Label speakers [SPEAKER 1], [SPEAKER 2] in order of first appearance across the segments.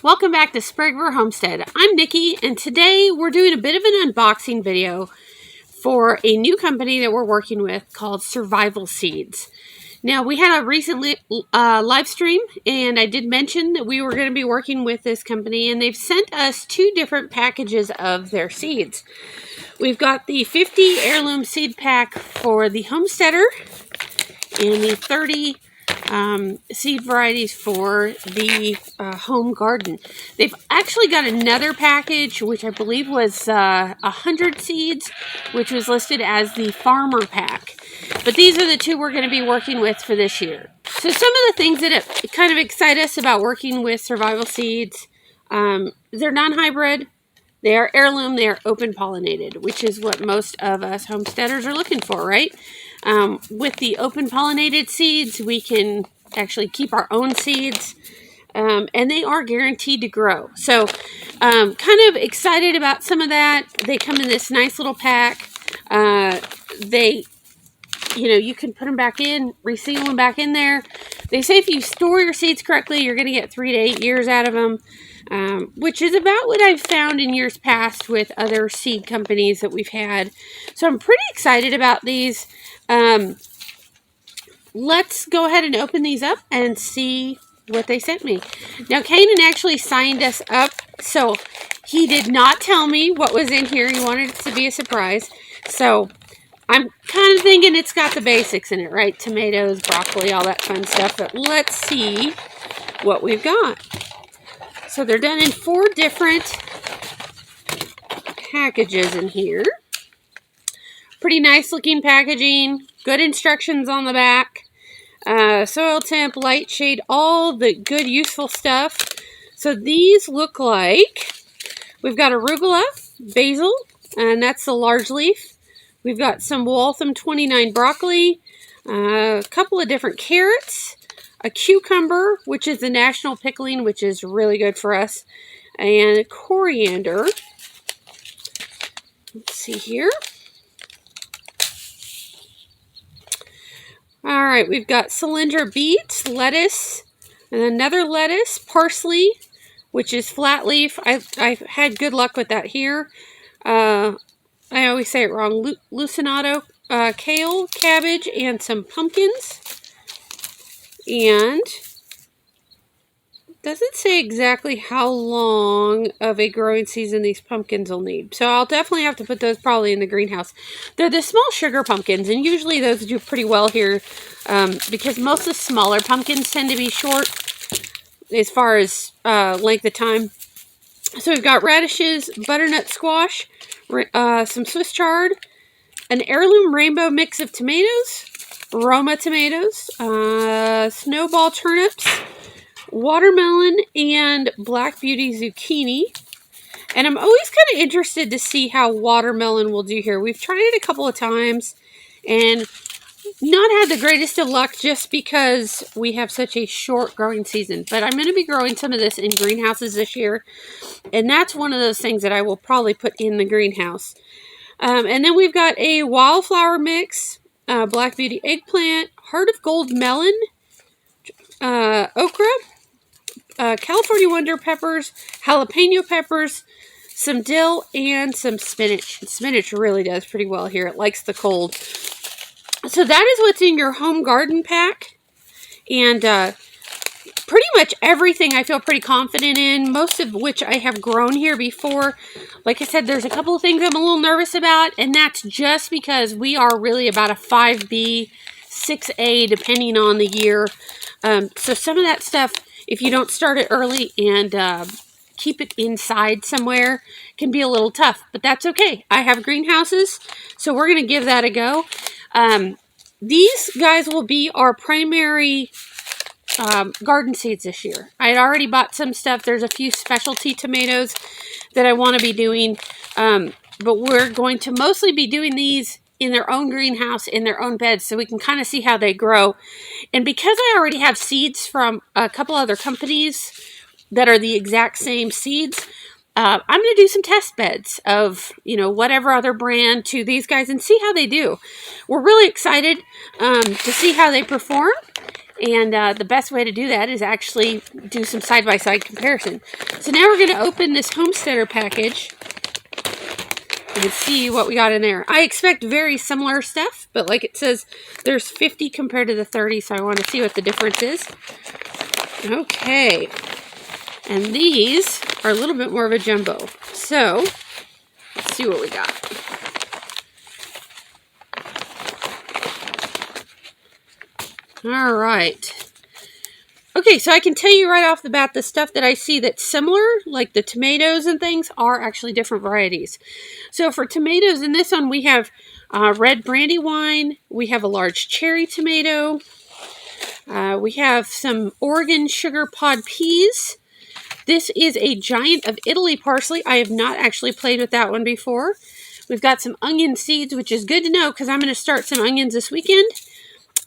[SPEAKER 1] Welcome back to Sprigver Homestead. I'm Nikki, and today we're doing a bit of an unboxing video for a new company that we're working with called Survival Seeds. Now, we had a recent live stream, and I did mention that we were going to be working with this company, and they've sent us two different packages of their seeds. We've got the 50 heirloom seed pack for the Homesteader and the 30 seed varieties for the home garden. They've actually got another package, which I believe was 100 seeds, which was listed as the farmer pack. But these are the two we're going to be working with for this year. So some of the things that kind of excite us about working with survival seeds, they're non-hybrid, they are heirloom, they are open pollinated, which is what most of us homesteaders are looking for, right? With the open pollinated seeds, we can actually keep our own seeds, and they are guaranteed to grow. So kind of excited about some of that. They come in this nice little pack. You can put them back in, reseal them back in there. They say if you store your seeds correctly, you're going to get 3 to 8 years out of them, which is about what I've found in years past with other seed companies that we've had. So I'm pretty excited about these. Let's go ahead and open these up and see what they sent me. Now, Kanan actually signed us up, so he did not tell me what was in here. He wanted it to be a surprise. So I'm kind of thinking it's got the basics in it, right? Tomatoes, broccoli, all that fun stuff. But let's see what we've got. So they're done in 4 different packages in here. Pretty nice looking packaging. Good instructions on the back. Soil temp, light shade, all the good useful stuff. So these look like we've got arugula, basil, and that's the large leaf. We've got some Waltham 29 broccoli, a couple of different carrots, a cucumber, which is the national pickling, which is really good for us, and coriander. Let's see here. All right, we've got cylindra beets, lettuce, and another lettuce, parsley, which is flat leaf. I've had good luck with that here. I always say it wrong. Lucinato, kale, cabbage, and some pumpkins. And doesn't say exactly how long of a growing season these pumpkins will need. So I'll definitely have to put those probably in the greenhouse. They're the small sugar pumpkins, and usually those do pretty well here because most of the smaller pumpkins tend to be short as far as length of time. So we've got radishes, butternut squash, some Swiss chard, an heirloom rainbow mix of tomatoes, Roma tomatoes, snowball turnips, watermelon, and black beauty zucchini. And I'm always kind of interested to see how watermelon will do here. We've tried it a couple of times and not had the greatest of luck just because we have such a short growing season. But I'm going to be growing some of this in greenhouses this year, and that's one of those things that I will probably put in the greenhouse. And then we've got a wildflower mix, black beauty eggplant, heart of gold melon, okra, California Wonder peppers, jalapeno peppers, some dill, and some spinach. Spinach really does pretty well here. It likes the cold. So that is what's in your home garden pack. And pretty much everything I feel pretty confident in, most of which I have grown here before. Like I said, there's a couple of things I'm a little nervous about, and that's just because we are really about a 5B, 6A, depending on the year. So some of that stuff, if you don't start it early and keep it inside somewhere, can be a little tough. But that's okay. I have greenhouses, so we're going to give that a go. These guys will be our primary garden seeds this year. I had already bought some stuff. There's a few specialty tomatoes that I want to be doing. But we're going to mostly be doing these in their own greenhouse, in their own beds, so we can kind of see how they grow. And because I already have seeds from a couple other companies that are the exact same seeds, I'm going to do some test beds of, whatever other brand to these guys and see how they do. We're really excited to see how they perform. And the best way to do that is actually do some side-by-side comparison. So now we're going to open this Homesteader package and see what we got in there. I expect very similar stuff, but like it says, there's 50 compared to the 30, so I want to see what the difference is. Okay. And these are a little bit more of a jumbo. So, let's see what we got. All right. Okay, so I can tell you right off the bat, the stuff that I see that's similar, like the tomatoes and things, are actually different varieties. So for tomatoes, in this one, we have red Brandywine. We have a large cherry tomato. We have some Oregon sugar pod peas. This is a giant of Italy parsley. I have not actually played with that one before. We've got some onion seeds, which is good to know because I'm going to start some onions this weekend.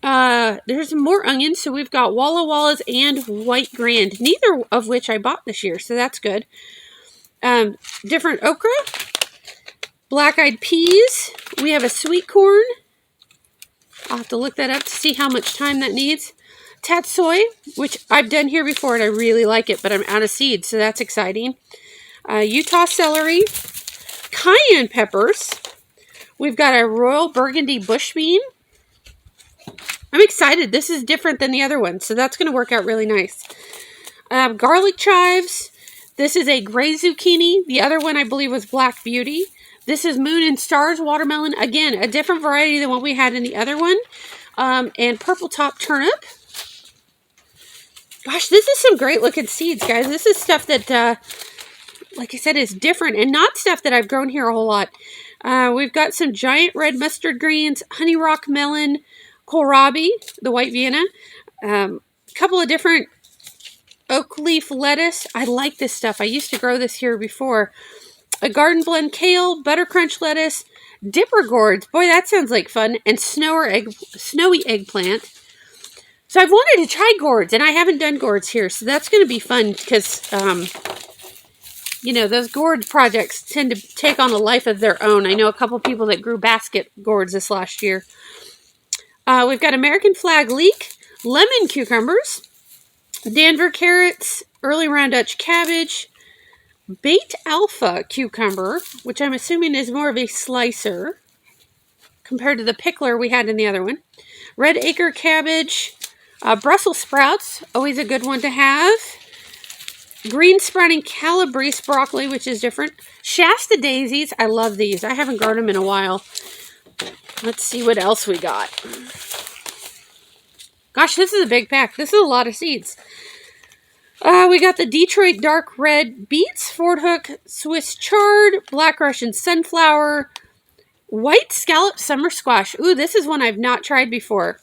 [SPEAKER 1] There's some more onions, so we've got Walla Wallas and White Grand, neither of which I bought this year, so that's good. Different okra, black-eyed peas. We have a sweet corn. I'll have to look that up to see how much time that needs. Tatsoi, which I've done here before and I really like it, but I'm out of seeds, so that's exciting. Utah celery, cayenne peppers. We've got a royal burgundy bush bean. I'm excited. This is different than the other one, so that's going to work out really nice. Garlic chives. This is a gray zucchini. The other one I believe was Black Beauty. This is Moon and Stars watermelon. Again, a different variety than what we had in the other one. And purple top turnip. Gosh, this is some great looking seeds, guys. This is stuff that, like I said, is different and not stuff that I've grown here a whole lot. We've got some giant red mustard greens, honey rock melon, kohlrabi, the white Vienna, a couple of different oak leaf lettuce. I like this stuff. I used to grow this here before. A garden blend kale, butter crunch lettuce, dipper gourds. Boy, that sounds like fun. And snowy eggplant. So I've wanted to try gourds, and I haven't done gourds here, so that's going to be fun because, you know, those gourd projects tend to take on a life of their own. I know a couple people that grew basket gourds this last year. We've got American flag leek, lemon cucumbers, Danver carrots, early round Dutch cabbage, Bait Alpha cucumber, which I'm assuming is more of a slicer compared to the pickler we had in the other one. Red acre cabbage, Brussels sprouts, always a good one to have. Green sprouting calabrese broccoli, which is different. Shasta daisies, I love these. I haven't grown them in a while. Let's see what else we got. Gosh, this is a big pack. This is a lot of seeds. We got the Detroit dark red beets, Ford Hook Swiss chard, black Russian sunflower, white scallop summer squash. Ooh, this is one I've not tried before.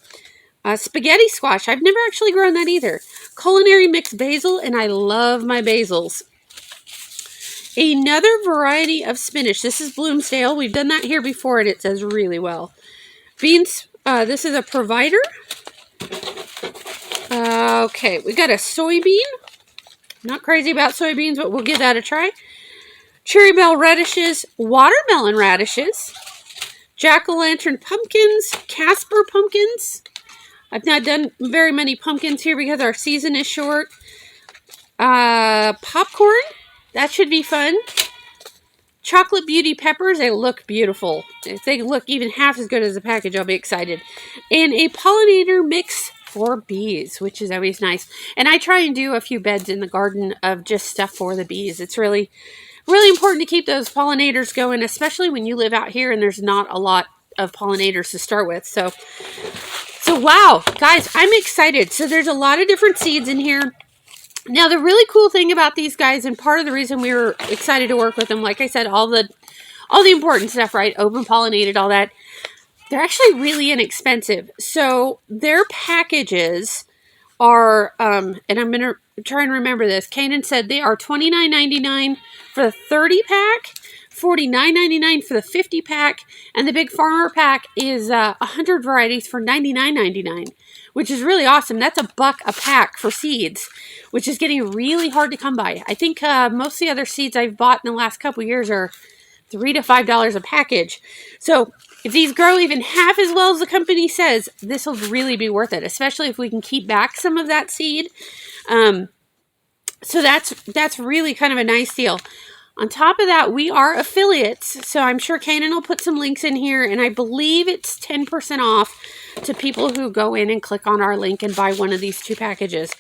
[SPEAKER 1] Spaghetti squash. I've never actually grown that either. Culinary mixed basil, and I love my basils. Another variety of spinach. This is Bloomsdale. We've done that here before, and it does really well. Beans. This is a provider. Okay, we got a soybean. Not crazy about soybeans, but we'll give that a try. Cherry bell radishes, watermelon radishes, jack-o'-lantern pumpkins, Casper pumpkins. I've not done very many pumpkins here because our season is short. Popcorn. That should be fun. Chocolate Beauty peppers. They look beautiful. If they look even half as good as the package, I'll be excited. And a pollinator mix for bees, which is always nice. And I try and do a few beds in the garden of just stuff for the bees. It's really, really important to keep those pollinators going, especially when you live out here and there's not a lot of pollinators to start with. So wow, guys, I'm excited. So there's a lot of different seeds in here. Now, the really cool thing about these guys, and part of the reason we were excited to work with them, like I said, all the important stuff, right? Open pollinated, all that. They're actually really inexpensive. So their packages are, and I'm going to try and remember this. Kanan said they are $29.99 for the 30 pack, $49.99 for the 50 pack, and the Big Farmer pack is 100 varieties for $99.99, which is really awesome. That's $1 a pack for seeds, which is getting really hard to come by. I think most of the other seeds I've bought in the last couple years are $3 to $5 a package. So if these grow even half as well as the company says, this will really be worth it, especially if we can keep back some of that seed. So that's really kind of a nice deal. On top of that, we are affiliates, so I'm sure Kanan will put some links in here, and I believe it's 10% off to people who go in and click on our link and buy one of these 2 packages.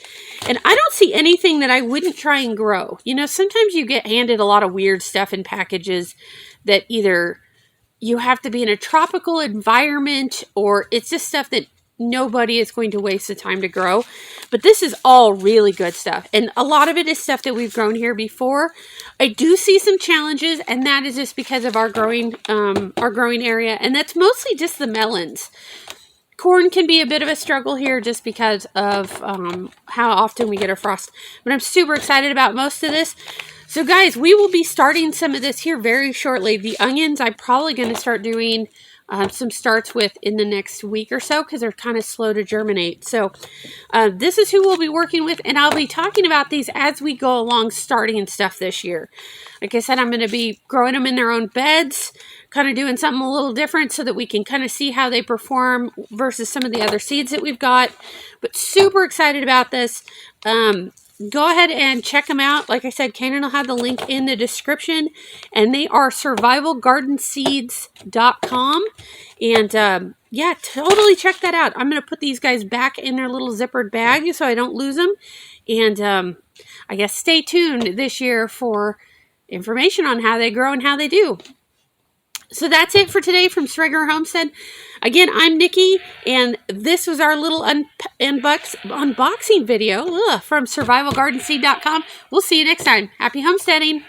[SPEAKER 1] And I don't see anything that I wouldn't try and grow. You know, sometimes you get handed a lot of weird stuff in packages that either you have to be in a tropical environment or it's just stuff that nobody is going to waste the time to grow. But this is all really good stuff. And a lot of it is stuff that we've grown here before. I do see some challenges, and that is just because of our growing area. And that's mostly just the melons. Corn can be a bit of a struggle here just because of how often we get a frost. But I'm super excited about most of this. So guys, we will be starting some of this here very shortly. The onions, I'm probably going to start doing some starts with in the next week or so because they're kind of slow to germinate. So this is who we'll be working with, and I'll be talking about these as we go along starting stuff this year. Like I said, I'm going to be growing them in their own beds, kind of doing something a little different so that we can kind of see how they perform versus some of the other seeds that we've got. But super excited about this. Go ahead and check them out. Like I said, Kanan will have the link in the description, and they are survivalgardenseeds.com. And yeah, totally check that out. I'm going to put these guys back in their little zippered bag so I don't lose them. And I guess stay tuned this year for information on how they grow and how they do. So that's it for today from Streger Homestead. Again, I'm Nikki, and this was our little unboxing video from survivalgardenseed.com. We'll see you next time. Happy homesteading!